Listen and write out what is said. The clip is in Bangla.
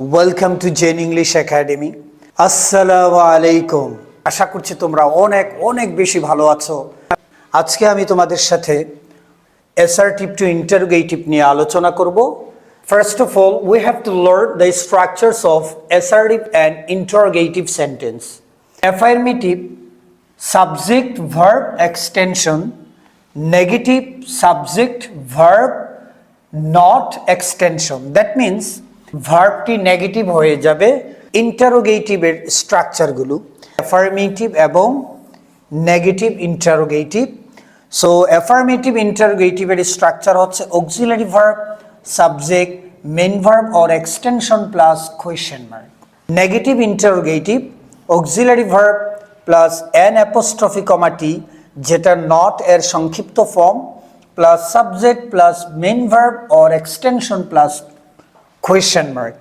Welcome to Zen English academy. আসসালামু আলাইকুম। আশা করছি তোমরা অনেক অনেক বেশি ভালো আছো। আজকে আমি তোমাদের সাথে অ্যাসার্টিভ টু ইন্টারোগেটিভ নিয়ে আলোচনা করব। First of all, we have to learn the structures of assertive and interrogative sentence. Affirmative subject verb extension, negative subject verb not extension. That means ভার্বটি নেগেটিভ হয়ে যাবে। ইন্টারোগেটিভের স্ট্রাকচারগুলো অ্যাফার্মেটিভ এবং নেগেটিভ ইন্টারোগেটিভ। সো অ্যাফার্মেটিভ ইন্টারোগেটিভের স্ট্রাকচার হচ্ছে auxiliary verb, subject, main verb or extension plus question mark. Negative interrogative auxiliary verb plus n apostrophe comma t, যেটা নট এর সংক্ষিপ্ত form, plus subject plus main verb or extension plus question mark.